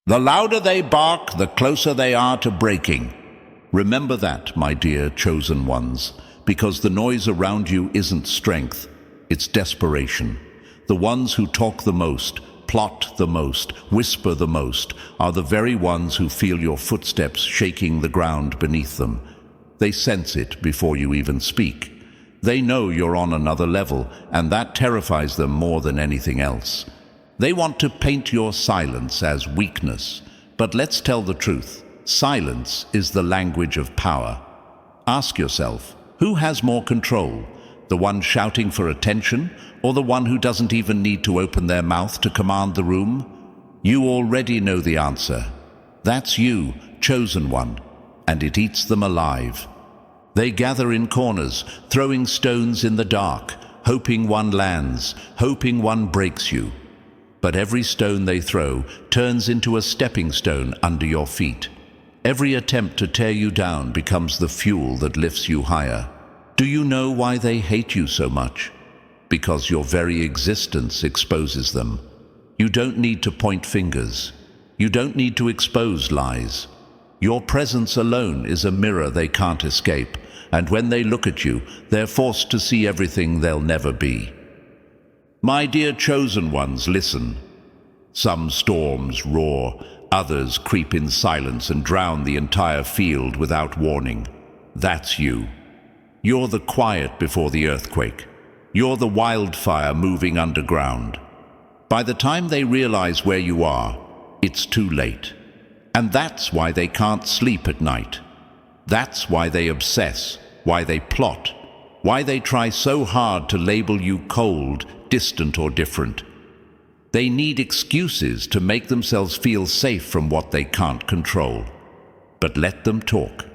The louder they bark, the closer they are to breaking. Remember that, my dear chosen ones, because the noise around you isn't strength, it's desperation. The ones who talk the most, plot the most, whisper the most, are the very ones who feel your footsteps shaking the ground beneath them. They sense it before you even speak. They know you're on another level, and that terrifies them more than anything else. They want to paint your silence as weakness, but let's tell the truth. Silence is the language of power. Ask yourself, who has more control? The one shouting for attention, or the one who doesn't even need to open their mouth to command the room? You already know the answer. That's you, chosen one, and it eats them alive. They gather in corners, throwing stones in the dark, hoping one lands, hoping one breaks you. But every stone they throw turns into a stepping stone under your feet. Every attempt to tear you down becomes the fuel that lifts you higher. Do you know why they hate you so much? Because your very existence exposes them. You don't need to point fingers. You don't need to expose lies. Your presence alone is a mirror they can't escape, and when they look at you, they're forced to see everything they'll never be. My dear chosen ones, listen. Some storms roar, others creep in silence and drown the entire field without warning. That's you. You're the quiet before the earthquake. You're the wildfire moving underground. By the time they realize where you are, it's too late. And that's why they can't sleep at night. That's why they obsess, why they plot, why they try so hard to label you cold, distant, or different. They need excuses to make themselves feel safe from what they can't control. But let them talk.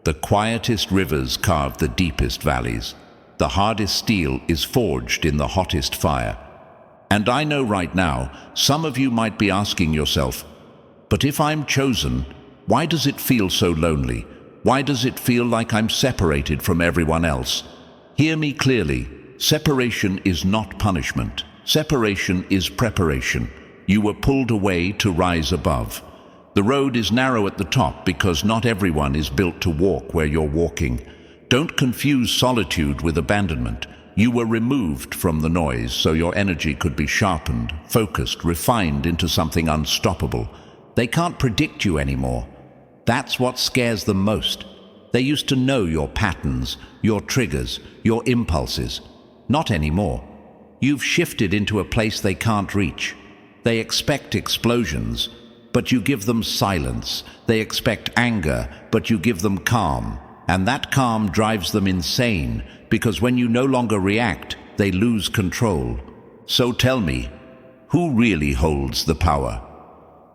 The quietest rivers carve the deepest valleys. The hardest steel is forged in the hottest fire. And I know right now, some of you might be asking yourself, but if I'm chosen, why does it feel so lonely? Why does it feel like I'm separated from everyone else? Hear me clearly. Separation is not punishment. Separation is preparation. You were pulled away to rise above. The road is narrow at the top because not everyone is built to walk where you're walking. Don't confuse solitude with abandonment. You were removed from the noise so your energy could be sharpened, focused, refined into something unstoppable. They can't predict you anymore. That's what scares them most. They used to know your patterns, your triggers, your impulses. Not anymore. You've shifted into a place they can't reach. They expect explosions, but you give them silence. They expect anger, but you give them calm. And that calm drives them insane, because when you no longer react, they lose control. So tell me, who really holds the power?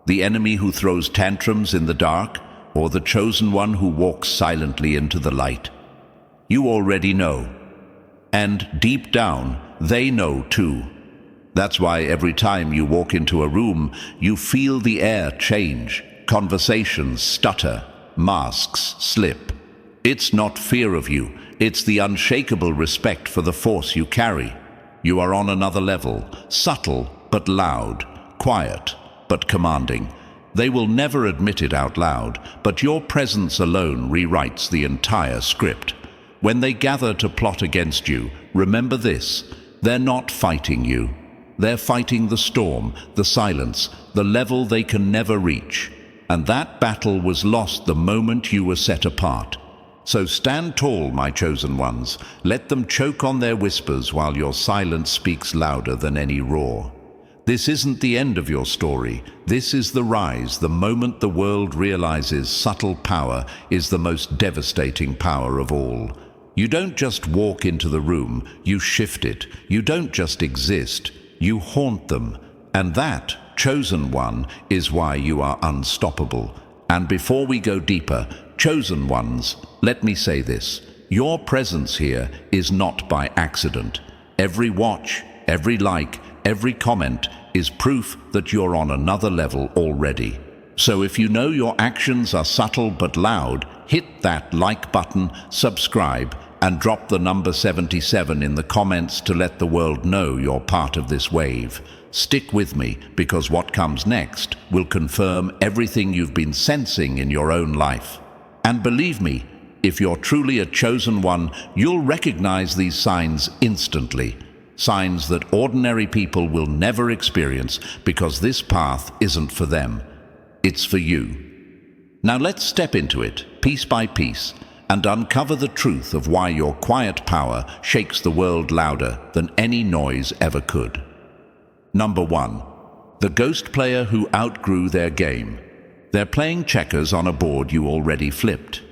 The enemy who throws tantrums in the dark, or the chosen one who walks silently into the light? You already know. And deep down, they know too. That's why every time you walk into a room, you feel the air change, conversations stutter, masks slip. It's not fear of you, it's the unshakable respect for the force you carry. You are on another level, subtle but loud, quiet but commanding. They will never admit it out loud, but your presence alone rewrites the entire script. When they gather to plot against you, remember this: they're not fighting you. They're fighting the storm, the silence, the level they can never reach. And that battle was lost the moment you were set apart. So stand tall, my chosen ones. Let them choke on their whispers while your silence speaks louder than any roar. This isn't the end of your story. This is the rise, the moment the world realizes subtle power is the most devastating power of all. You don't just walk into the room, you shift it. You don't just exist, you haunt them. And that, chosen one, is why you are unstoppable. And before we go deeper, chosen ones, let me say this: your presence here is not by accident. Every watch, every like, every comment is proof that you're on another level already. So if you know your actions are subtle but loud, hit that like button, subscribe, and drop the number 77 in the comments to let the world know you're part of this wave. Stick with me, because what comes next will confirm everything you've been sensing in your own life. And believe me, if you're truly a chosen one, you'll recognize these signs instantly. Signs that ordinary people will never experience, because this path isn't for them. It's for you. Now let's step into it, piece by piece, and uncover the truth of why your quiet power shakes the world louder than any noise ever could. Number 1. The ghost player who outgrew their game. They're playing checkers on a board you already flipped.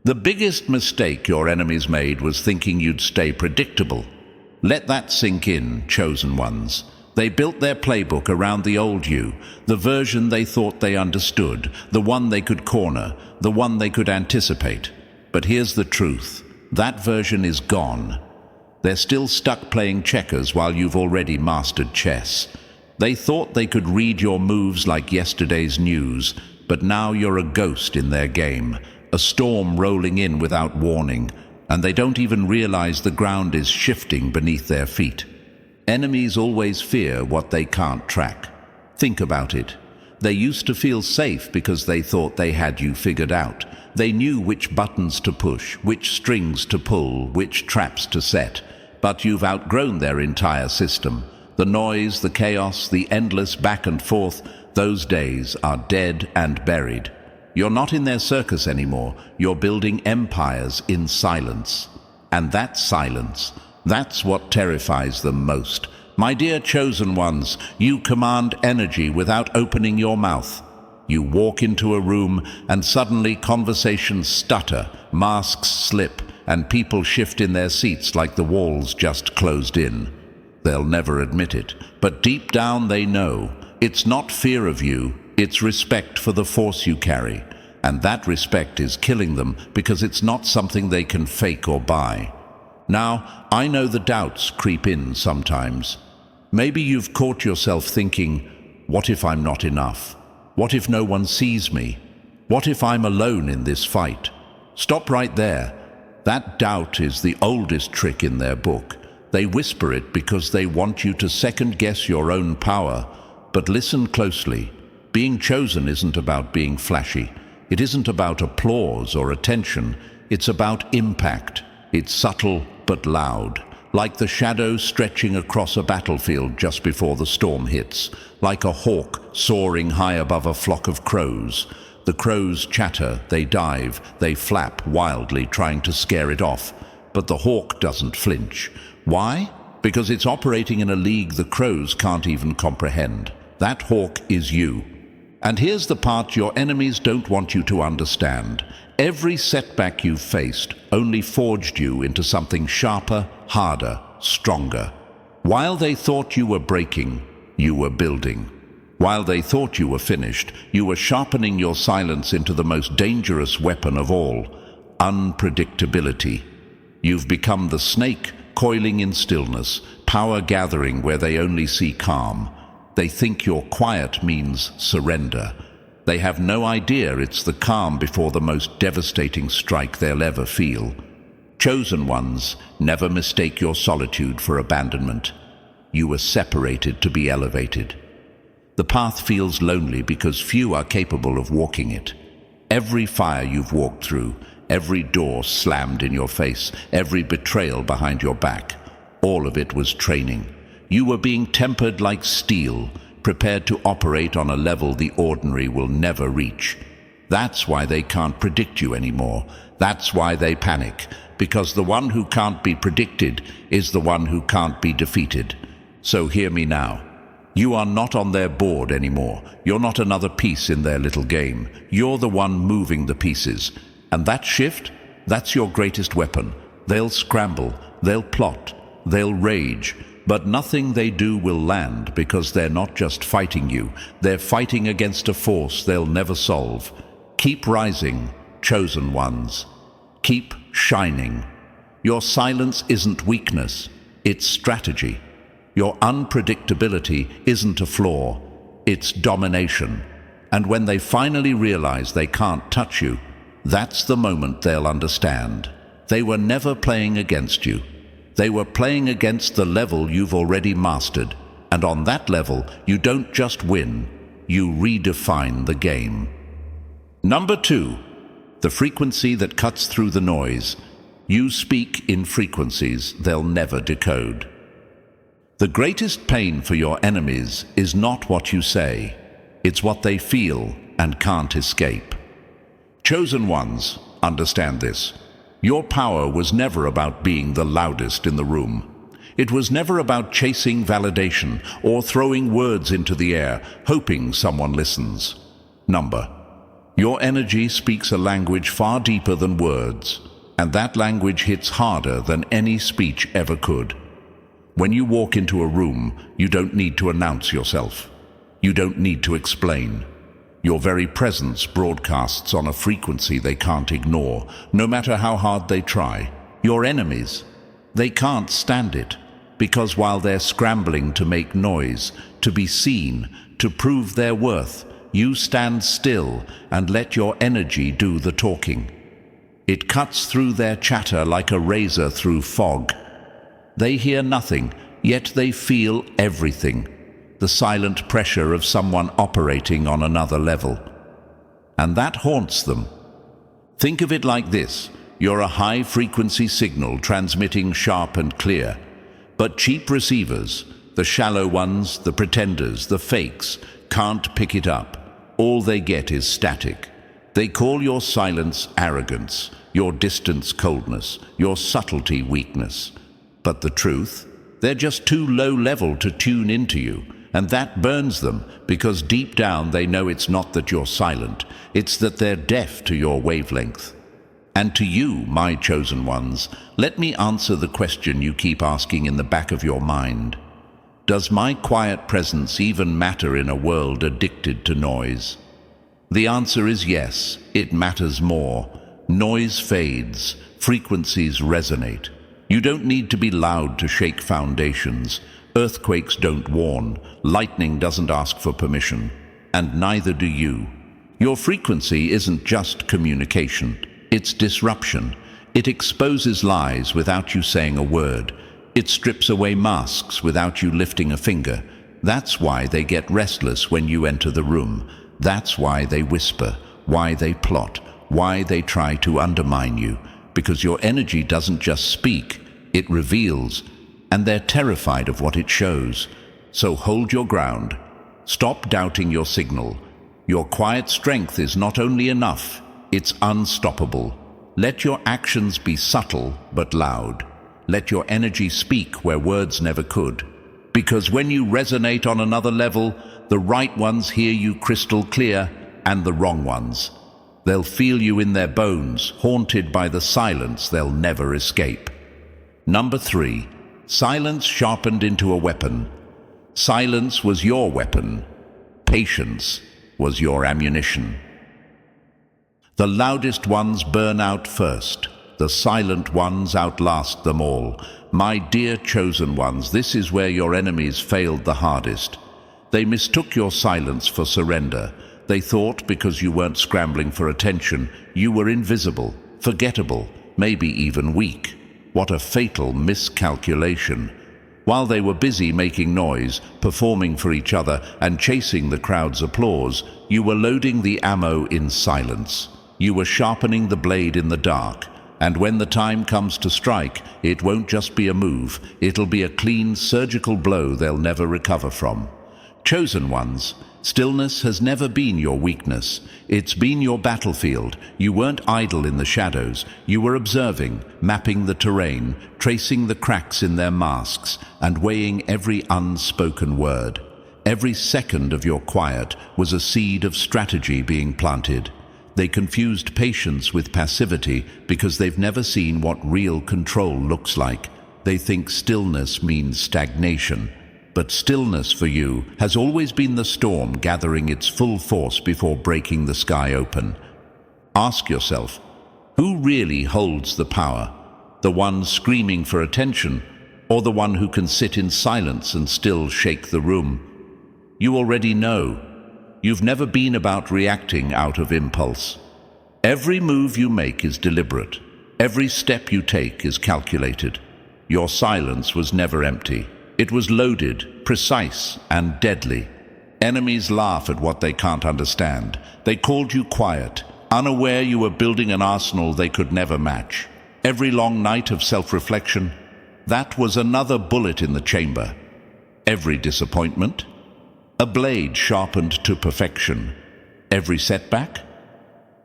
The biggest mistake your enemies made was thinking you'd stay predictable. Let that sink in, chosen ones. They built their playbook around the old you, the version they thought they understood, the one they could corner, the one they could anticipate. But here's the truth. That version is gone. They're still stuck playing checkers while you've already mastered chess. They thought they could read your moves like yesterday's news, but now you're a ghost in their game, a storm rolling in without warning, and they don't even realize the ground is shifting beneath their feet. Enemies always fear what they can't track. Think about it. They used to feel safe because they thought they had you figured out. They knew which buttons to push, which strings to pull, which traps to set. But you've outgrown their entire system. The noise, the chaos, the endless back and forth, those days are dead and buried. You're not in their circus anymore. You're building empires in silence. And that silence, that's what terrifies them most. My dear chosen ones, you command energy without opening your mouth. You walk into a room and suddenly conversations stutter, masks slip, and people shift in their seats like the walls just closed in. They'll never admit it, but deep down they know. It's not fear of you, it's respect for the force you carry. And that respect is killing them because it's not something they can fake or buy. Now, I know the doubts creep in sometimes. Maybe you've caught yourself thinking, what if I'm not enough? What if no one sees me? What if I'm alone in this fight? Stop right there. That doubt is the oldest trick in their book. They whisper it because they want you to second-guess your own power. But listen closely. Being chosen isn't about being flashy. It isn't about applause or attention. It's about impact. It's subtle but loud. Like the shadow stretching across a battlefield just before the storm hits. Like a hawk soaring high above a flock of crows. The crows chatter, they dive, they flap wildly trying to scare it off. But the hawk doesn't flinch. Why? Because it's operating in a league the crows can't even comprehend. That hawk is you. And here's the part your enemies don't want you to understand. Every setback you've faced only forged you into something sharper, harder, stronger. While they thought you were breaking, you were building. While they thought you were finished, you were sharpening your silence into the most dangerous weapon of all, unpredictability. You've become the snake coiling in stillness, power gathering where they only see calm. They think your quiet means surrender. They have no idea it's the calm before the most devastating strike they'll ever feel. Chosen ones, never mistake your solitude for abandonment. You were separated to be elevated. The path feels lonely because few are capable of walking it. Every fire you've walked through, every door slammed in your face, every betrayal behind your back, all of it was training. You were being tempered like steel, prepared to operate on a level the ordinary will never reach. That's why they can't predict you anymore. That's why they panic, because the one who can't be predicted is the one who can't be defeated. So hear me now. You are not on their board anymore. You're not another piece in their little game. You're the one moving the pieces. And that shift, that's your greatest weapon. They'll scramble, they'll plot, they'll rage, but nothing they do will land because they're not just fighting you. They're fighting against a force they'll never solve. Keep rising, chosen ones. Keep shining. Your silence isn't weakness, it's strategy. Your unpredictability isn't a flaw, it's domination. And when they finally realize they can't touch you, that's the moment they'll understand. They were never playing against you. They were playing against the level you've already mastered. And on that level, you don't just win, you redefine the game. Number 2, the frequency that cuts through the noise. You speak in frequencies they'll never decode. The greatest pain for your enemies is not what you say. It's what they feel and can't escape. Chosen ones, understand this. Your power was never about being the loudest in the room. It was never about chasing validation or throwing words into the air, hoping someone listens. Your energy speaks a language far deeper than words, and that language hits harder than any speech ever could. When you walk into a room, you don't need to announce yourself. You don't need to explain. Your very presence broadcasts on a frequency they can't ignore, no matter how hard they try. Your enemies, they can't stand it, because while they're scrambling to make noise, to be seen, to prove their worth, you stand still and let your energy do the talking. It cuts through their chatter like a razor through fog. They hear nothing, yet they feel everything. The silent pressure of someone operating on another level. And that haunts them. Think of it like this. You're a high-frequency signal transmitting sharp and clear. But cheap receivers, the shallow ones, the pretenders, the fakes, can't pick it up. All they get is static. They call your silence arrogance, your distance coldness, your subtlety weakness. But the truth? They're just too low level to tune into you. And that burns them, because deep down they know it's not that you're silent, it's that they're deaf to your wavelength. And to you, my chosen ones, let me answer the question you keep asking in the back of your mind. Does my quiet presence even matter in a world addicted to noise? The answer is yes, it matters more. Noise fades, frequencies resonate. You don't need to be loud to shake foundations. Earthquakes don't warn, lightning doesn't ask for permission, and neither do you. Your frequency isn't just communication, it's disruption. It exposes lies without you saying a word. It strips away masks without you lifting a finger. That's why they get restless when you enter the room. That's why they whisper, why they plot, why they try to undermine you. Because your energy doesn't just speak, it reveals. And they're terrified of what it shows. So hold your ground. Stop doubting your signal. Your quiet strength is not only enough, it's unstoppable. Let your actions be subtle but loud. Let your energy speak where words never could. Because when you resonate on another level, the right ones hear you crystal clear, and the wrong ones. They'll feel you in their bones, haunted by the silence they'll never escape. Number 3. Silence sharpened into a weapon. Silence was your weapon. Patience was your ammunition. The loudest ones burn out first. The silent ones outlast them all. My dear chosen ones, this is where your enemies failed the hardest. They mistook your silence for surrender. They thought because you weren't scrambling for attention, you were invisible, forgettable, maybe even weak. What a fatal miscalculation. While they were busy making noise, performing for each other, and chasing the crowd's applause, you were loading the ammo in silence. You were sharpening the blade in the dark. And when the time comes to strike, it won't just be a move, it'll be a clean, surgical blow they'll never recover from. Chosen ones, stillness has never been your weakness. It's been your battlefield. You weren't idle in the shadows. You were observing, mapping the terrain, tracing the cracks in their masks, and weighing every unspoken word. Every second of your quiet was a seed of strategy being planted. They confused patience with passivity because they've never seen what real control looks like. They think stillness means stagnation. But stillness for you has always been the storm gathering its full force before breaking the sky open. Ask yourself, who really holds the power? The one screaming for attention, or the one who can sit in silence and still shake the room? You already know. You've never been about reacting out of impulse. Every move you make is deliberate. Every step you take is calculated. Your silence was never empty. It was loaded, precise, and deadly. Enemies laugh at what they can't understand. They called you quiet, unaware you were building an arsenal they could never match. Every long night of self-reflection, that was another bullet in the chamber. Every disappointment, a blade sharpened to perfection. Every setback,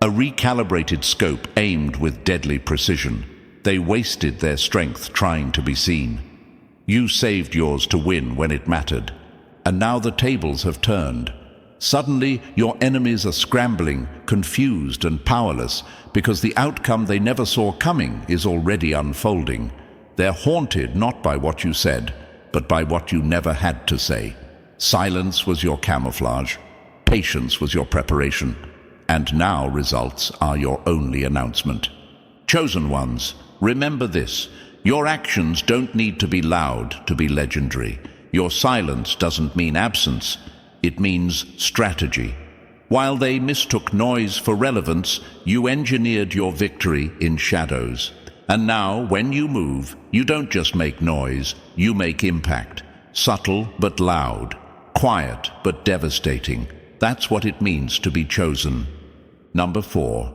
a recalibrated scope aimed with deadly precision. They wasted their strength trying to be seen. You saved yours to win when it mattered. And now the tables have turned. Suddenly, your enemies are scrambling, confused and powerless, because the outcome they never saw coming is already unfolding. They're haunted not by what you said, but by what you never had to say. Silence was your camouflage. Patience was your preparation. And now results are your only announcement. Chosen ones, remember this. Your actions don't need to be loud to be legendary. Your silence doesn't mean absence. It means strategy. While they mistook noise for relevance, you engineered your victory in shadows. And now, when you move, you don't just make noise, you make impact. Subtle but loud. Quiet but devastating. That's what it means to be chosen. Number 4.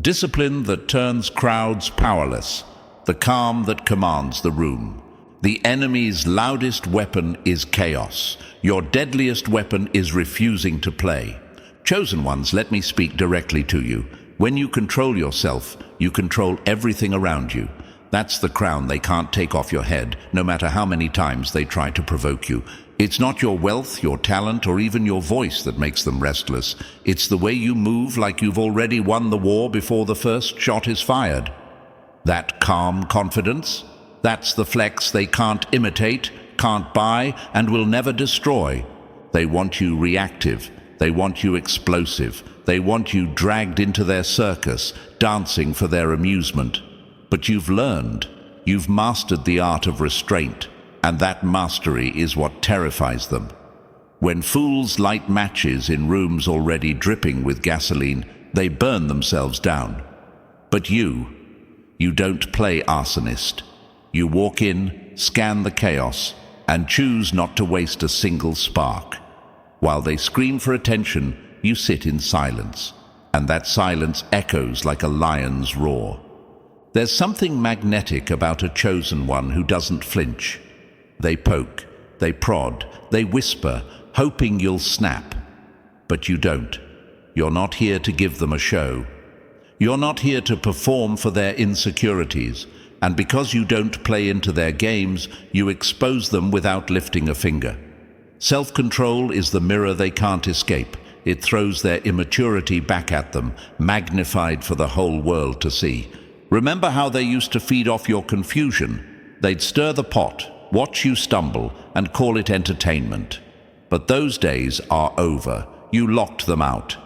Discipline that turns crowds powerless. The calm that commands the room. The enemy's loudest weapon is chaos. Your deadliest weapon is refusing to play. Chosen ones, let me speak directly to you. When you control yourself, you control everything around you. That's the crown they can't take off your head, no matter how many times they try to provoke you. It's not your wealth, your talent, or even your voice that makes them restless. It's the way you move like you've already won the war before the first shot is fired. That calm confidence, that's the flex they can't imitate, can't buy, and will never destroy. They want you reactive. They want you explosive. They want you dragged into their circus, dancing for their amusement. But you've learned. You've mastered the art of restraint, and that mastery is what terrifies them. When fools light matches in rooms already dripping with gasoline, they burn themselves down. But you don't play arsonist. You walk in, scan the chaos, and choose not to waste a single spark. While they scream for attention, you sit in silence, and that silence echoes like a lion's roar. There's something magnetic about a chosen one who doesn't flinch. They poke, they prod, they whisper, hoping you'll snap. But you don't. You're not here to give them a show. You're not here to perform for their insecurities, and because you don't play into their games, you expose them without lifting a finger. Self-control is the mirror they can't escape. It throws their immaturity back at them, magnified for the whole world to see. Remember how they used to feed off your confusion? They'd stir the pot, watch you stumble, and call it entertainment. But those days are over. You locked them out.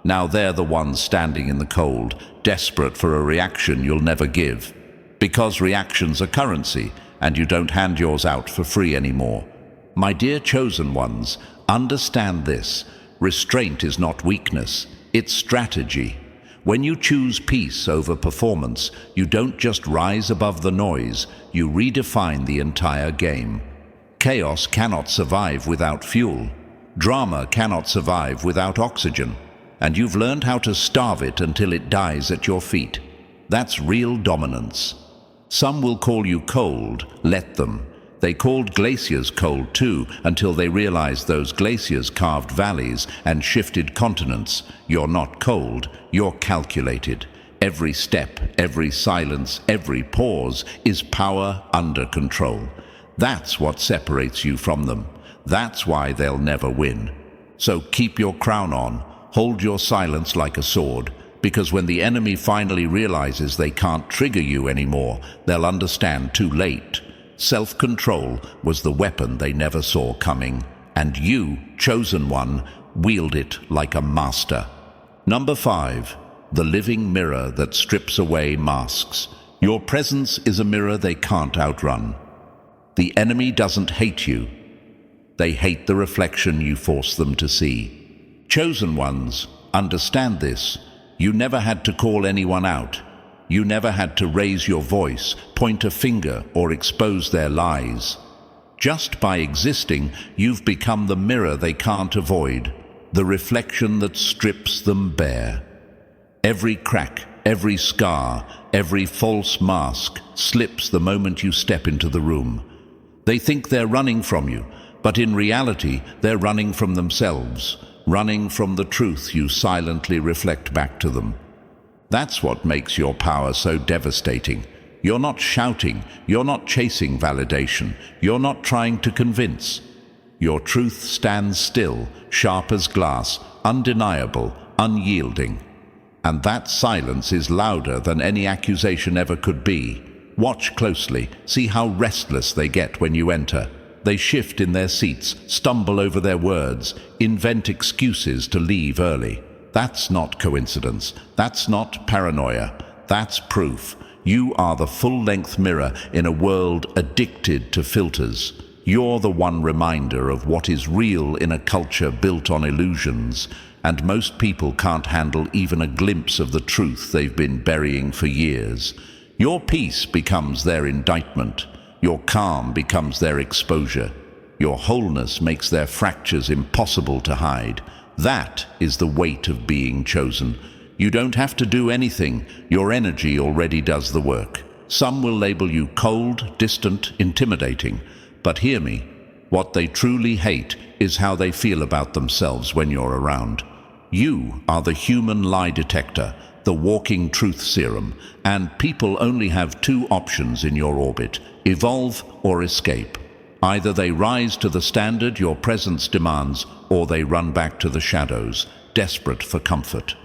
Now they're the ones standing in the cold, desperate for a reaction you'll never give. Because reactions are currency, and you don't hand yours out for free anymore. My dear chosen ones, understand this. Restraint is not weakness, it's strategy. When you choose peace over performance, you don't just rise above the noise, you redefine the entire game. Chaos cannot survive without fuel. Drama cannot survive without oxygen. And you've learned how to starve it until it dies at your feet. That's real dominance. Some will call you cold, let them. They called glaciers cold too, until they realized those glaciers carved valleys and shifted continents. You're not cold, you're calculated. Every step, every silence, every pause is power under control. That's what separates you from them. That's why they'll never win. So keep your crown on, hold your silence like a sword, because when the enemy finally realizes they can't trigger you anymore, they'll understand too late. Self-control was the weapon they never saw coming, and you, chosen one, wield it like a master. Number 5, the living mirror that strips away masks. Your presence is a mirror they can't outrun. The enemy doesn't hate you. They hate the reflection you force them to see. Chosen ones, understand this. You never had to call anyone out. You never had to raise your voice, point a finger, or expose their lies. Just by existing, you've become the mirror they can't avoid, the reflection that strips them bare. Every crack, every scar, every false mask slips the moment you step into the room. They think they're running from you, but in reality, they're running from themselves, running from the truth you silently reflect back to them. That's what makes your power so devastating. You're not shouting, you're not chasing validation, you're not trying to convince. Your truth stands still, sharp as glass, undeniable, unyielding. And that silence is louder than any accusation ever could be. Watch closely, see how restless they get when you enter. They shift in their seats, stumble over their words, invent excuses to leave early. That's not coincidence. That's not paranoia. That's proof. You are the full-length mirror in a world addicted to filters. You're the one reminder of what is real in a culture built on illusions, and most people can't handle even a glimpse of the truth they've been burying for years. Your peace becomes their indictment. Your calm becomes their exposure. Your wholeness makes their fractures impossible to hide. That is the weight of being chosen. You don't have to do anything. Your energy already does the work. Some will label you cold, distant, intimidating. But hear me, what they truly hate is how they feel about themselves when you're around. You are the human lie detector, the walking truth serum, and people only have two options in your orbit: evolve or escape. Either they rise to the standard your presence demands, or they run back to the shadows, desperate for comfort.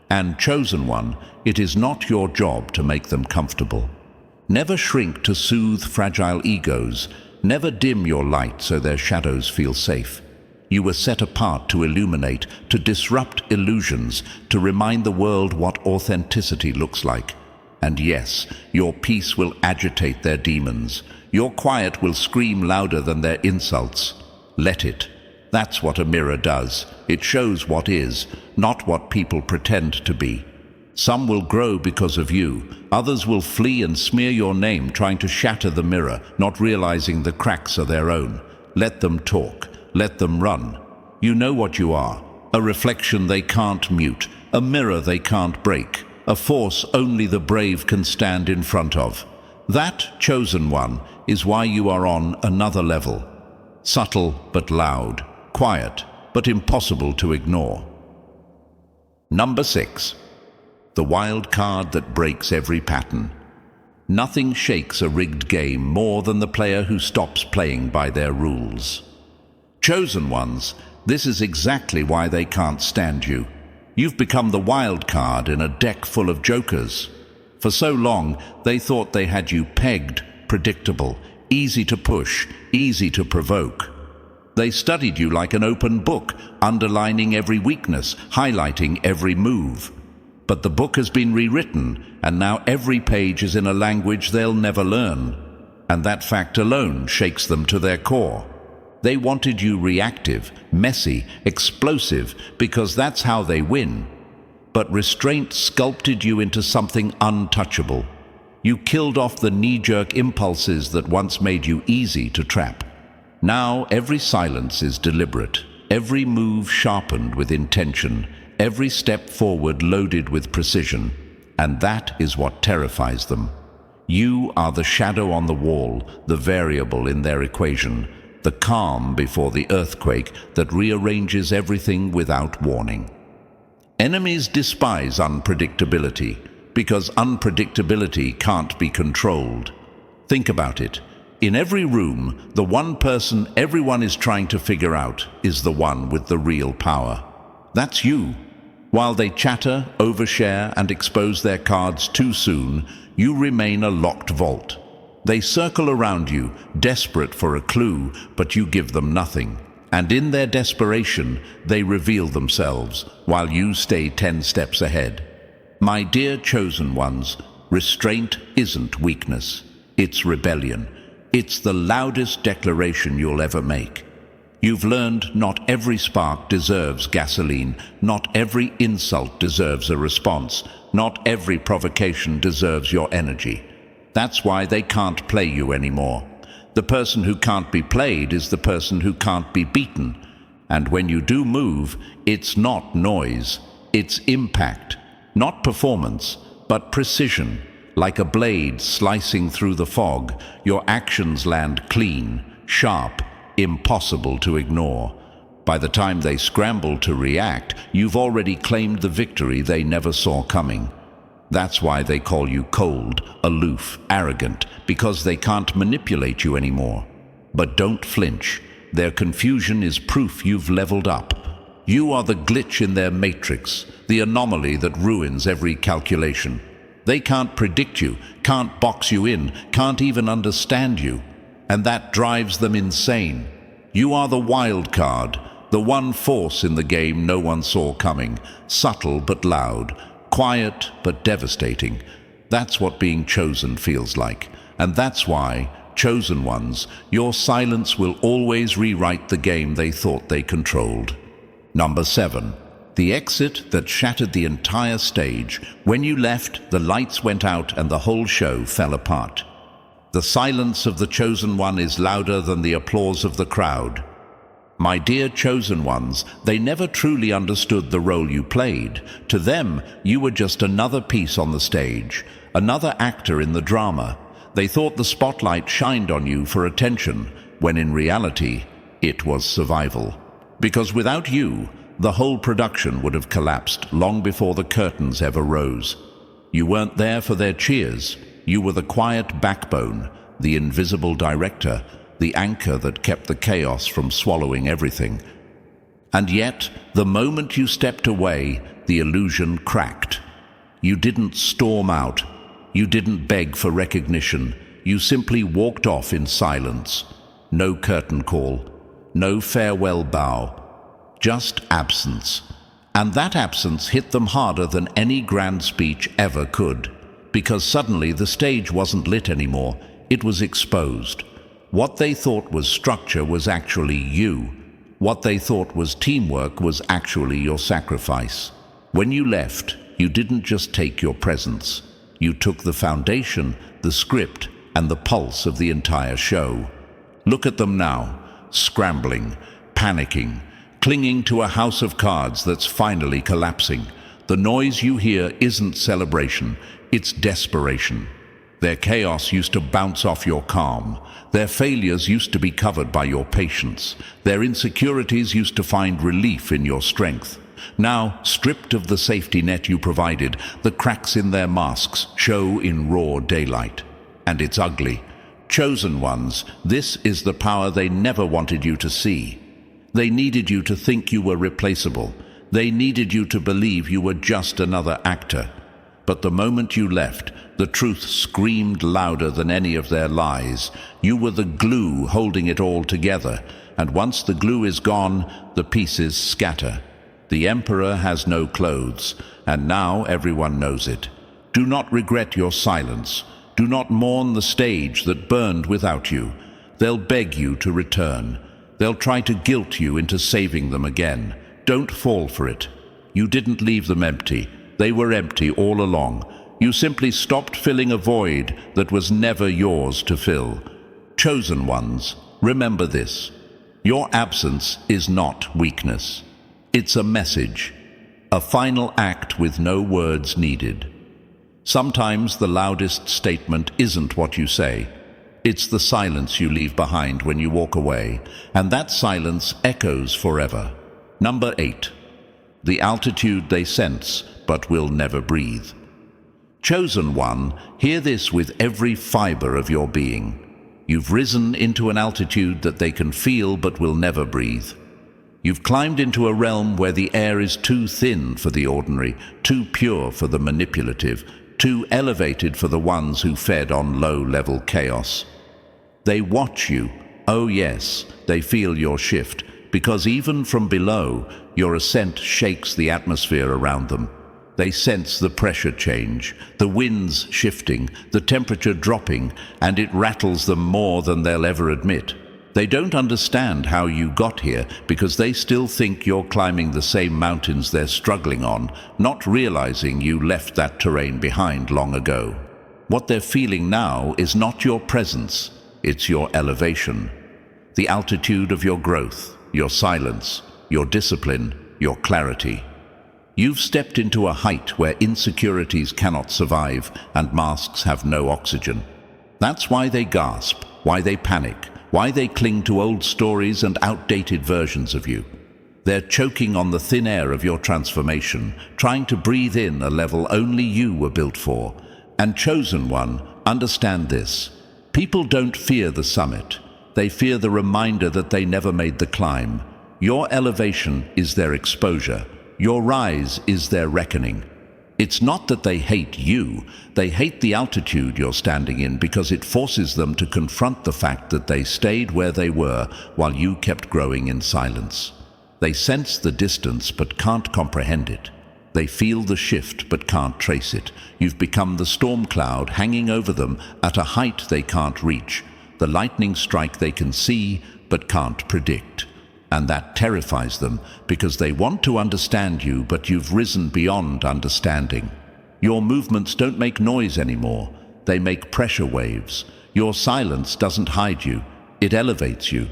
And chosen one, it is not your job to make them comfortable. Never shrink to soothe fragile egos. Never dim your light so their shadows feel safe. You were set apart to illuminate, to disrupt illusions, to remind the world what authenticity looks like. And yes, your peace will agitate their demons. Your quiet will scream louder than their insults. Let it. That's what a mirror does. It shows what is, not what people pretend to be. Some will grow because of you. Others will flee and smear your name, trying to shatter the mirror, not realizing the cracks are their own. Let them talk. Let them run. You know what you are. A reflection they can't mute. A mirror they can't break. A force only the brave can stand in front of. That, chosen one, is why you are on another level. Subtle but loud. Quiet but impossible to ignore. Number 6. The wild card that breaks every pattern. Nothing shakes a rigged game more than the player who stops playing by their rules. Chosen ones, this is exactly why they can't stand you. You've become the wild card in a deck full of jokers. For so long, they thought they had you pegged, predictable, easy to push, easy to provoke. They studied you like an open book, underlining every weakness, highlighting every move. But the book has been rewritten, and now every page is in a language they'll never learn. And that fact alone shakes them to their core. They wanted you reactive, messy, explosive, because that's how they win. But restraint sculpted you into something untouchable. You killed off the knee-jerk impulses that once made you easy to trap. Now every silence is deliberate, every move sharpened with intention, every step forward loaded with precision, and that is what terrifies them. You are the shadow on the wall, the variable in their equation, the calm before the earthquake that rearranges everything without warning. Enemies despise unpredictability, because unpredictability can't be controlled. Think about it. In every room, the one person everyone is trying to figure out is the one with the real power. That's you. While they chatter, overshare, and expose their cards too soon, you remain a locked vault. They circle around you, desperate for a clue, but you give them nothing. And in their desperation, they reveal themselves, while you stay 10 steps ahead. My dear chosen ones, restraint isn't weakness. It's rebellion. It's the loudest declaration you'll ever make. You've learned not every spark deserves gasoline, not every insult deserves a response, not every provocation deserves your energy. That's why they can't play you anymore. The person who can't be played is the person who can't be beaten. And when you do move, it's not noise, it's impact. Not performance, but precision. Like a blade slicing through the fog, your actions land clean, sharp, impossible to ignore. By the time they scramble to react, you've already claimed the victory they never saw coming. That's why they call you cold, aloof, arrogant, because they can't manipulate you anymore. But don't flinch. Their confusion is proof you've leveled up. You are the glitch in their matrix, the anomaly that ruins every calculation. They can't predict you, can't box you in, can't even understand you. And that drives them insane. You are the wild card, the one force in the game no one saw coming, subtle but loud, quiet but devastating. That's what being chosen feels like. And that's why, chosen ones, your silence will always rewrite the game they thought they controlled. Number 7. The exit that shattered the entire stage. When you left, the lights went out and the whole show fell apart. The silence of the chosen one is louder than the applause of the crowd. My dear chosen ones, they never truly understood the role you played. To them, you were just another piece on the stage, another actor in the drama. They thought the spotlight shined on you for attention, when in reality, it was survival. Because without you, the whole production would have collapsed long before the curtains ever rose. You weren't there for their cheers. You were the quiet backbone, the invisible director, the anchor that kept the chaos from swallowing everything. And yet, the moment you stepped away, the illusion cracked. You didn't storm out. You didn't beg for recognition. You simply walked off in silence. No curtain call. No farewell bow. Just absence. And that absence hit them harder than any grand speech ever could. Because suddenly the stage wasn't lit anymore. It was exposed. What they thought was structure was actually you. What they thought was teamwork was actually your sacrifice. When you left, you didn't just take your presence. You took the foundation, the script, and the pulse of the entire show. Look at them now, scrambling, panicking, clinging to a house of cards that's finally collapsing. The noise you hear isn't celebration, it's desperation. Their chaos used to bounce off your calm. Their failures used to be covered by your patience. Their insecurities used to find relief in your strength. Now, stripped of the safety net you provided, the cracks in their masks show in raw daylight. And it's ugly. Chosen ones, this is the power they never wanted you to see. They needed you to think you were replaceable. They needed you to believe you were just another actor. But the moment you left, the truth screamed louder than any of their lies. You were the glue holding it all together, and once the glue is gone, the pieces scatter. The emperor has no clothes, and now everyone knows it. Do not regret your silence. Do not mourn the stage that burned without you. They'll beg you to return. They'll try to guilt you into saving them again. Don't fall for it. You didn't leave them empty. They were empty all along. You simply stopped filling a void that was never yours to fill. Chosen ones, remember this. Your absence is not weakness. It's a message, a final act with no words needed. Sometimes the loudest statement isn't what you say. It's the silence you leave behind when you walk away, and that silence echoes forever. Number 8. The altitude they sense, but will never breathe. Chosen one, hear this with every fiber of your being. You've risen into an altitude that they can feel but will never breathe. You've climbed into a realm where the air is too thin for the ordinary, too pure for the manipulative, too elevated for the ones who fed on low-level chaos. They watch you. Oh yes, they feel your shift, because even from below, your ascent shakes the atmosphere around them. They sense the pressure change, the winds shifting, the temperature dropping, and it rattles them more than they'll ever admit. They don't understand how you got here because they still think you're climbing the same mountains they're struggling on, not realizing you left that terrain behind long ago. What they're feeling now is not your presence, it's your elevation. The altitude of your growth, your silence, your discipline, your clarity. You've stepped into a height where insecurities cannot survive and masks have no oxygen. That's why they gasp, why they panic, why they cling to old stories and outdated versions of you. They're choking on the thin air of your transformation, trying to breathe in a level only you were built for. And Chosen One, understand this. People don't fear the summit. They fear the reminder that they never made the climb. Your elevation is their exposure. Your rise is their reckoning. It's not that they hate you, they hate the altitude you're standing in because it forces them to confront the fact that they stayed where they were while you kept growing in silence. They sense the distance but can't comprehend it. They feel the shift but can't trace it. You've become the storm cloud hanging over them at a height they can't reach, the lightning strike they can see but can't predict. And that terrifies them because they want to understand you, but you've risen beyond understanding. Your movements don't make noise anymore. They make pressure waves. Your silence doesn't hide you. It elevates you.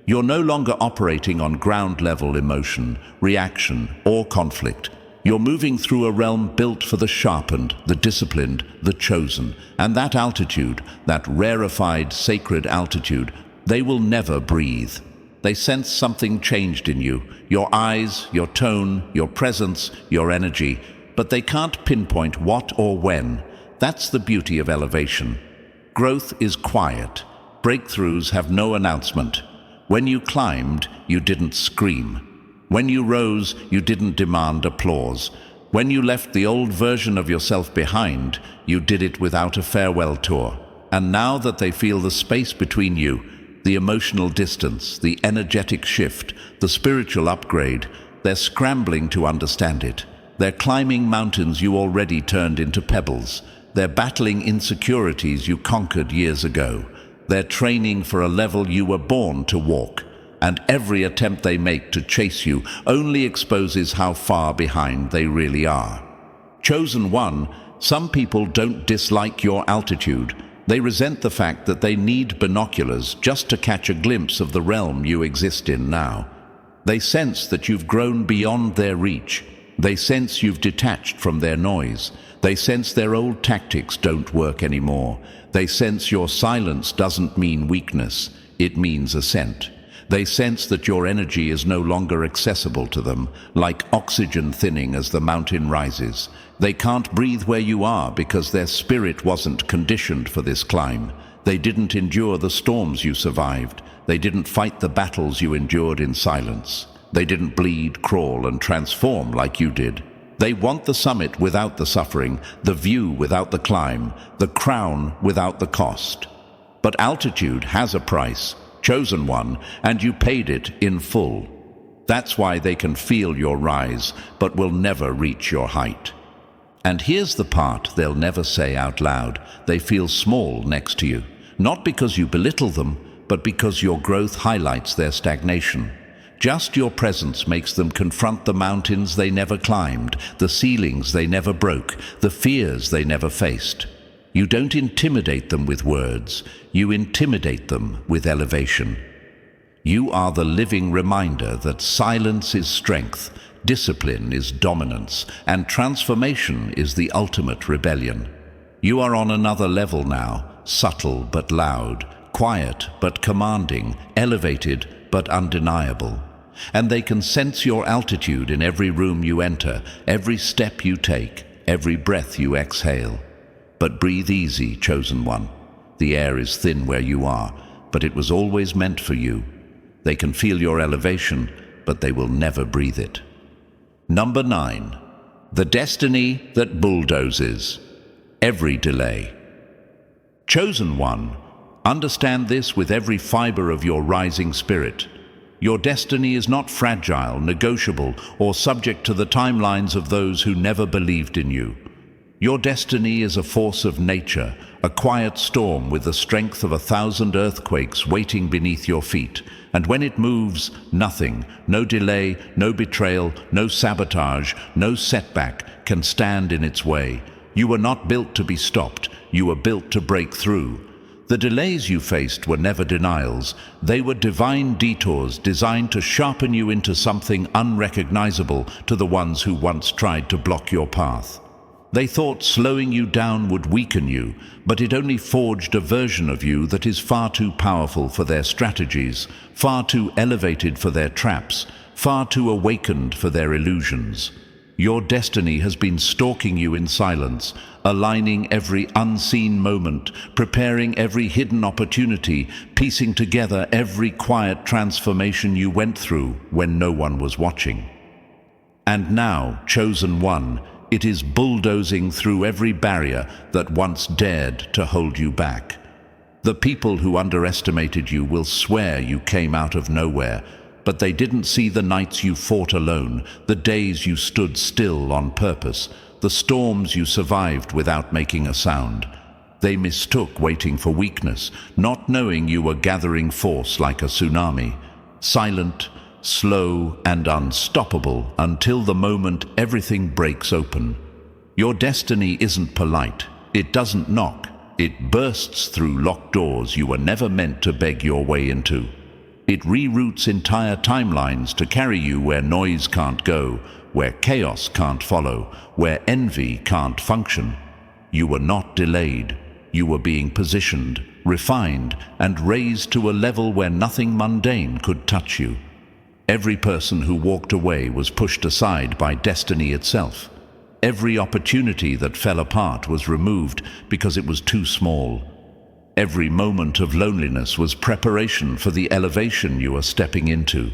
You're no longer operating on ground-level emotion, reaction, or conflict. You're moving through a realm built for the sharpened, the disciplined, the chosen. And that altitude, that rarefied, sacred altitude, they will never breathe. They sense something changed in you, your eyes, your tone, your presence, your energy, but they can't pinpoint what or when. That's the beauty of elevation. Growth is quiet. Breakthroughs have no announcement. When you climbed, you didn't scream. When you rose, you didn't demand applause. When you left the old version of yourself behind, you did it without a farewell tour. And now that they feel the space between you, the emotional distance, the energetic shift, the spiritual upgrade, they're scrambling to understand it. They're climbing mountains you already turned into pebbles. They're battling insecurities you conquered years ago. They're training for a level you were born to walk. And every attempt they make to chase you only exposes how far behind they really are. Chosen One, some people don't dislike your altitude. They resent the fact that they need binoculars just to catch a glimpse of the realm you exist in now. They sense that you've grown beyond their reach. They sense you've detached from their noise. They sense their old tactics don't work anymore. They sense your silence doesn't mean weakness, it means ascent. They sense that your energy is no longer accessible to them, like oxygen thinning as the mountain rises. They can't breathe where you are because their spirit wasn't conditioned for this climb. They didn't endure the storms you survived. They didn't fight the battles you endured in silence. They didn't bleed, crawl, and transform like you did. They want the summit without the suffering, the view without the climb, the crown without the cost. But altitude has a price, Chosen One, and you paid it in full. That's why they can feel your rise, but will never reach your height. And here's the part they'll never say out loud. They feel small next to you, not because you belittle them, but because your growth highlights their stagnation. Just your presence makes them confront the mountains they never climbed, the ceilings they never broke, the fears they never faced. You don't intimidate them with words, you intimidate them with elevation. You are the living reminder that silence is strength, discipline is dominance, and transformation is the ultimate rebellion. You are on another level now, subtle but loud, quiet but commanding, elevated but undeniable. And they can sense your altitude in every room you enter, every step you take, every breath you exhale. But breathe easy, Chosen One. The air is thin where you are, but it was always meant for you. They can feel your elevation, but they will never breathe it. Number 9. The destiny that bulldozes every delay. Chosen One, understand this with every fiber of your rising spirit. Your destiny is not fragile, negotiable, or subject to the timelines of those who never believed in you. Your destiny is a force of nature, a quiet storm with the strength of 1,000 earthquakes waiting beneath your feet. And when it moves, nothing, no delay, no betrayal, no sabotage, no setback can stand in its way. You were not built to be stopped. You were built to break through. The delays you faced were never denials. They were divine detours designed to sharpen you into something unrecognizable to the ones who once tried to block your path. They thought slowing you down would weaken you, but it only forged a version of you that is far too powerful for their strategies, far too elevated for their traps, far too awakened for their illusions. Your destiny has been stalking you in silence, aligning every unseen moment, preparing every hidden opportunity, piecing together every quiet transformation you went through when no one was watching. And now, chosen one, it is bulldozing through every barrier that once dared to hold you back. The people who underestimated you will swear you came out of nowhere, but they didn't see the nights you fought alone, the days you stood still on purpose, the storms you survived without making a sound. They mistook waiting for weakness, not knowing you were gathering force like a tsunami, silent, slow and unstoppable until the moment everything breaks open. Your destiny isn't polite. It doesn't knock. It bursts through locked doors you were never meant to beg your way into. It reroutes entire timelines to carry you where noise can't go, where chaos can't follow, where envy can't function. You were not delayed. You were being positioned, refined, and raised to a level where nothing mundane could touch you. Every person who walked away was pushed aside by destiny itself. Every opportunity that fell apart was removed because it was too small. Every moment of loneliness was preparation for the elevation you are stepping into.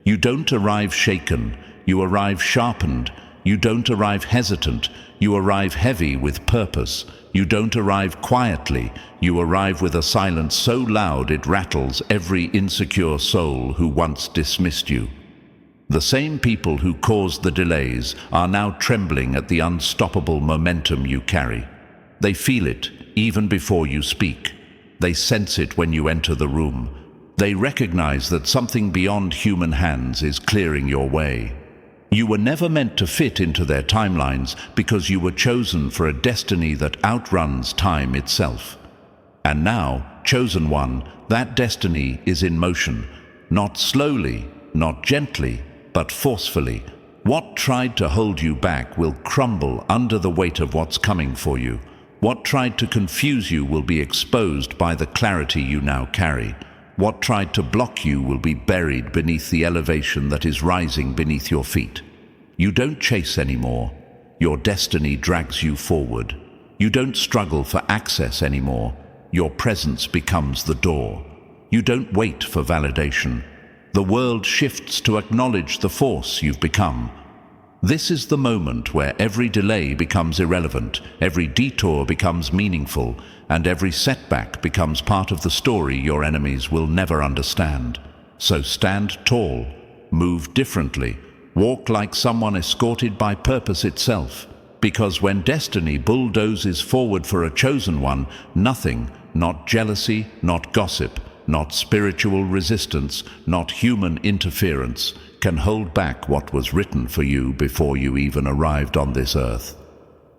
You don't arrive shaken, you arrive sharpened. You don't arrive hesitant, you arrive heavy with purpose. You don't arrive quietly, you arrive with a silence so loud it rattles every insecure soul who once dismissed you. The same people who caused the delays are now trembling at the unstoppable momentum you carry. They feel it even before you speak. They sense it when you enter the room. They recognize that something beyond human hands is clearing your way. You were never meant to fit into their timelines because you were chosen for a destiny that outruns time itself. And now, chosen one, that destiny is in motion, not slowly, not gently, but forcefully. What tried to hold you back will crumble under the weight of what's coming for you. What tried to confuse you will be exposed by the clarity you now carry. What tried to block you will be buried beneath the elevation that is rising beneath your feet. You don't chase anymore. Your destiny drags you forward. You don't struggle for access anymore. Your presence becomes the door. You don't wait for validation. The world shifts to acknowledge the force you've become. This is the moment where every delay becomes irrelevant, every detour becomes meaningful, and every setback becomes part of the story your enemies will never understand. So stand tall, move differently, walk like someone escorted by purpose itself. Because when destiny bulldozes forward for a chosen one, nothing, not jealousy, not gossip, not spiritual resistance, not human interference, can hold back what was written for you before you even arrived on this earth.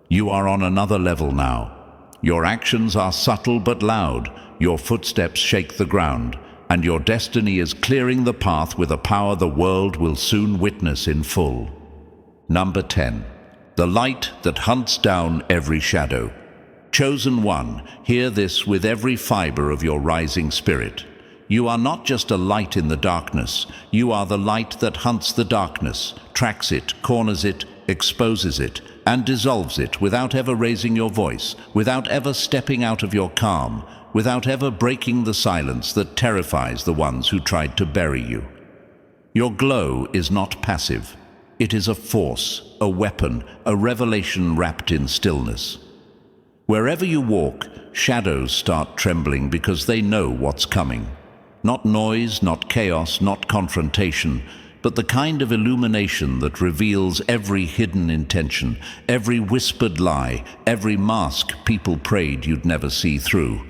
You are on another level now. Your actions are subtle but loud, your footsteps shake the ground, and your destiny is clearing the path with a power the world will soon witness in full. Number 10. The light that hunts down every shadow. Chosen one, hear this with every fiber of your rising spirit. You are not just a light in the darkness. You are the light that hunts the darkness, tracks it, corners it, exposes it, and dissolves it without ever raising your voice, without ever stepping out of your calm, without ever breaking the silence that terrifies the ones who tried to bury you. Your glow is not passive. It is a force, a weapon, a revelation wrapped in stillness. Wherever you walk, shadows start trembling because they know what's coming. Not noise, not chaos, not confrontation, but the kind of illumination that reveals every hidden intention, every whispered lie, every mask people prayed you'd never see through.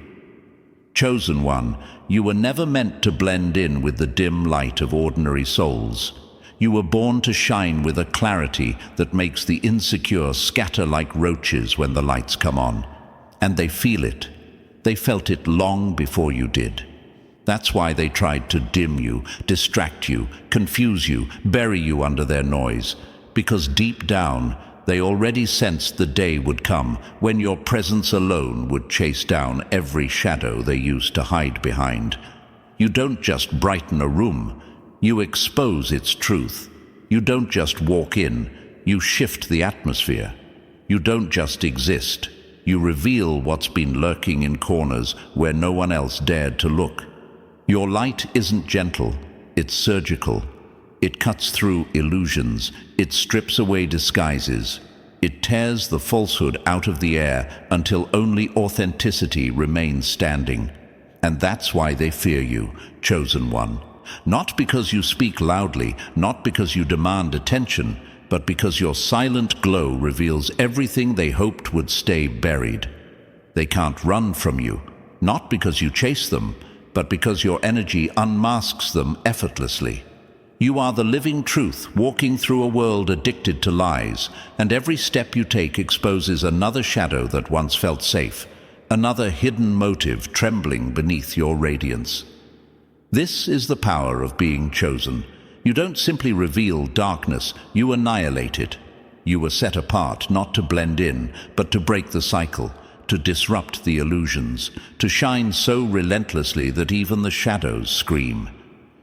Chosen One, you were never meant to blend in with the dim light of ordinary souls. You were born to shine with a clarity that makes the insecure scatter like roaches when the lights come on. And they feel it. They felt it long before you did. That's why they tried to dim you, distract you, confuse you, bury you under their noise. Because deep down, they already sensed the day would come when your presence alone would chase down every shadow they used to hide behind. You don't just brighten a room, you expose its truth. You don't just walk in, you shift the atmosphere. You don't just exist, you reveal what's been lurking in corners where no one else dared to look. Your light isn't gentle, it's surgical. It cuts through illusions, it strips away disguises. It tears the falsehood out of the air until only authenticity remains standing. And that's why they fear you, Chosen One. Not because you speak loudly, not because you demand attention, but because your silent glow reveals everything they hoped would stay buried. They can't run from you, not because you chase them, but because your energy unmasks them effortlessly. You are the living truth, walking through a world addicted to lies, and every step you take exposes another shadow that once felt safe, another hidden motive trembling beneath your radiance. This is the power of being chosen. You don't simply reveal darkness, you annihilate it. You were set apart not to blend in, but to break the cycle, to disrupt the illusions, to shine so relentlessly that even the shadows scream.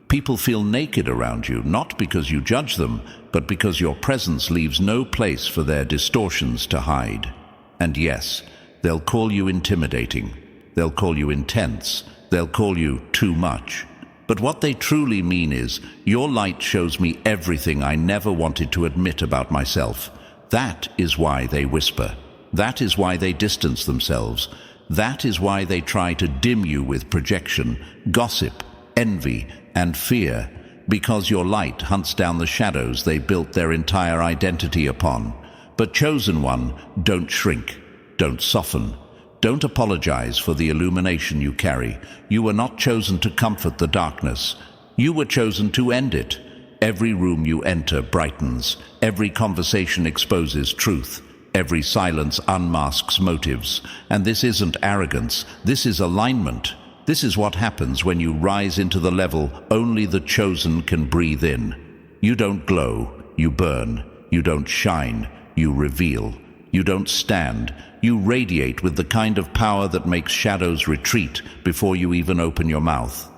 People feel naked around you, not because you judge them, but because your presence leaves no place for their distortions to hide. And yes, they'll call you intimidating, they'll call you intense, they'll call you too much. But what they truly mean is, your light shows me everything I never wanted to admit about myself. That is why they whisper. That is why they distance themselves. That is why they try to dim you with projection, gossip, envy, and fear, because your light hunts down the shadows they built their entire identity upon. But Chosen One, don't shrink, don't soften. Don't apologize for the illumination you carry. You were not chosen to comfort the darkness. You were chosen to end it. Every room you enter brightens. Every conversation exposes truth. Every silence unmasks motives. And this isn't arrogance. This is alignment. This is what happens when you rise into the level only the chosen can breathe in. You don't glow, you burn. You don't shine, you reveal. You don't stand, you radiate with the kind of power that makes shadows retreat before you even open your mouth.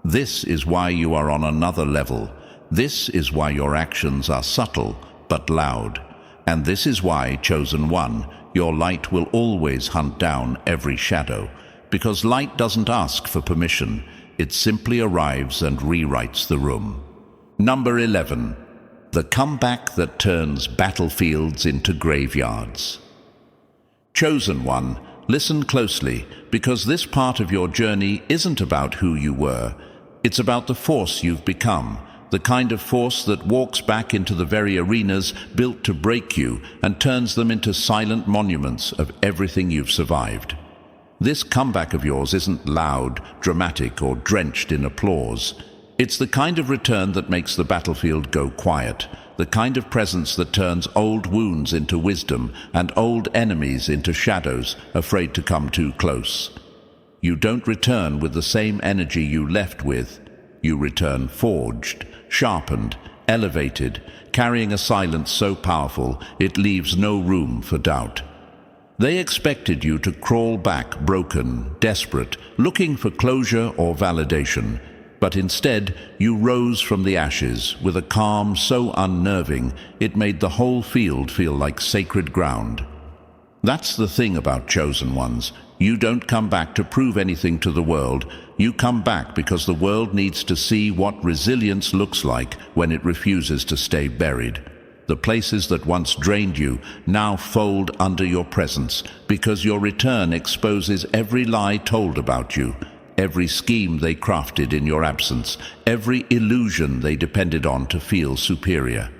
This is why you are on another level. This is why your actions are subtle but loud. And this is why, Chosen One, your light will always hunt down every shadow. Because light doesn't ask for permission, it simply arrives and rewrites the room. Number 11. The comeback that turns battlefields into graveyards. Chosen One, listen closely, because this part of your journey isn't about who you were. It's about the force you've become, the kind of force that walks back into the very arenas built to break you and turns them into silent monuments of everything you've survived. This comeback of yours isn't loud, dramatic, or drenched in applause. It's the kind of return that makes the battlefield go quiet, the kind of presence that turns old wounds into wisdom and old enemies into shadows afraid to come too close. You don't return with the same energy you left with. You return forged, sharpened, elevated, carrying a silence so powerful it leaves no room for doubt. They expected you to crawl back broken, desperate, looking for closure or validation. But instead, you rose from the ashes with a calm so unnerving it made the whole field feel like sacred ground. That's the thing about Chosen Ones. You don't come back to prove anything to the world. You come back because the world needs to see what resilience looks like when it refuses to stay buried. The places that once drained you now fold under your presence because your return exposes every lie told about you. every scheme they crafted in your absence, every illusion they depended on to feel superior.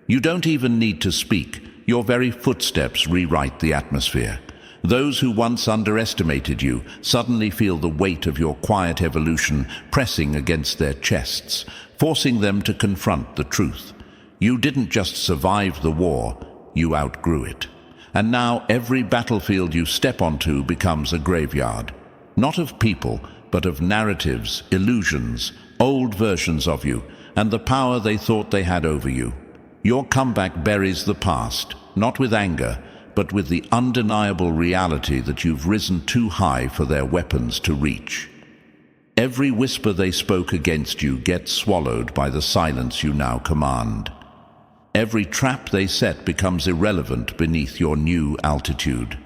You don't even need to speak. Your very footsteps rewrite the atmosphere. Those who once underestimated you suddenly feel the weight of your quiet evolution pressing against their chests, forcing them to confront the truth. You didn't just survive the war, you outgrew it. And now every battlefield you step onto becomes a graveyard, not of people, but of narratives, illusions, old versions of you, and the power they thought they had over you. Your comeback buries the past, not with anger, but with the undeniable reality that you've risen too high for their weapons to reach. Every whisper they spoke against you gets swallowed by the silence you now command. Every trap they set becomes irrelevant beneath your new altitude.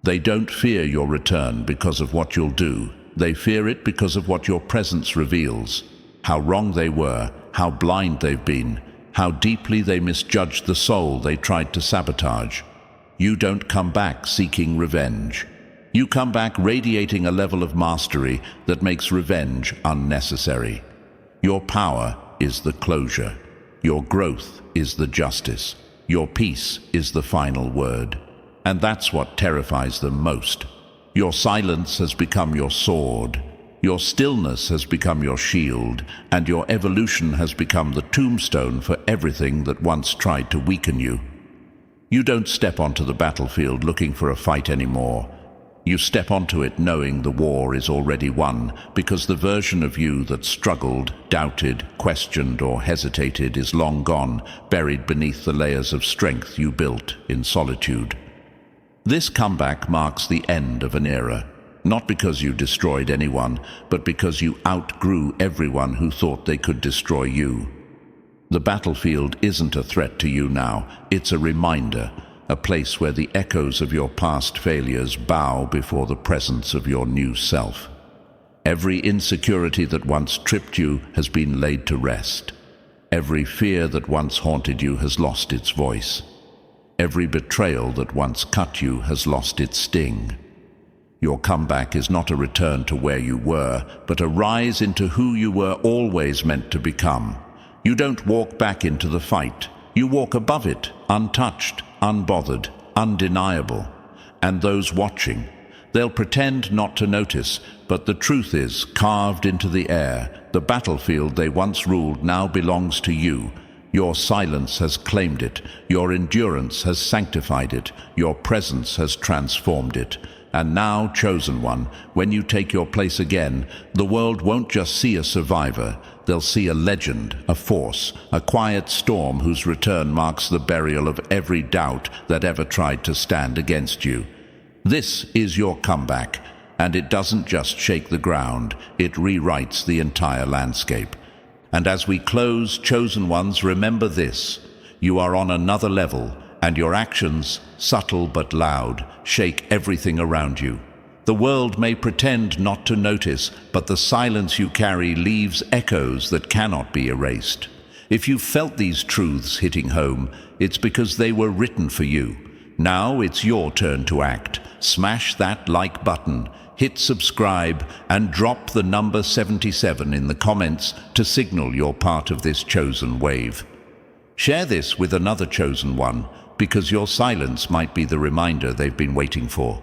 They don't fear your return because of what you'll do. They fear it because of what your presence reveals. How wrong they were, how blind they've been, how deeply they misjudged the soul they tried to sabotage. You don't come back seeking revenge. You come back radiating a level of mastery that makes revenge unnecessary. Your power is the closure. Your growth is the justice. Your peace is the final word. And that's what terrifies them most. Your silence has become your sword. Your stillness has become your shield, and your evolution has become the tombstone for everything that once tried to weaken you. You don't step onto the battlefield looking for a fight anymore. You step onto it knowing the war is already won, because the version of you that struggled, doubted, questioned, or hesitated is long gone, buried beneath the layers of strength you built in solitude. This comeback marks the end of an era, not because you destroyed anyone, but because you outgrew everyone who thought they could destroy you. The battlefield isn't a threat to you now, it's a reminder, a place where the echoes of your past failures bow before the presence of your new self. Every insecurity that once tripped you has been laid to rest. Every fear that once haunted you has lost its voice. Every betrayal that once cut you has lost its sting. Your comeback is not a return to where you were, but a rise into who you were always meant to become. You don't walk back into the fight. You walk above it, untouched, unbothered, undeniable. And those watching, they'll pretend not to notice, but the truth is, carved into the air, the battlefield they once ruled now belongs to you. Your silence has claimed it, your endurance has sanctified it, your presence has transformed it. And now, Chosen One, when you take your place again, the world won't just see a survivor, they'll see a legend, a force, a quiet storm whose return marks the burial of every doubt that ever tried to stand against you. This is your comeback, and it doesn't just shake the ground, it rewrites the entire landscape. And as we close, Chosen Ones, remember this: you are on another level, and your actions, subtle but loud, shake everything around you. The world may pretend not to notice, but the silence you carry leaves echoes that cannot be erased. If you've felt these truths hitting home, it's because they were written for you. Now it's your turn to act. Smash that like button, hit subscribe, and drop the number 77 in the comments to signal you're part of this chosen wave. Share this with another chosen one, because your silence might be the reminder they've been waiting for.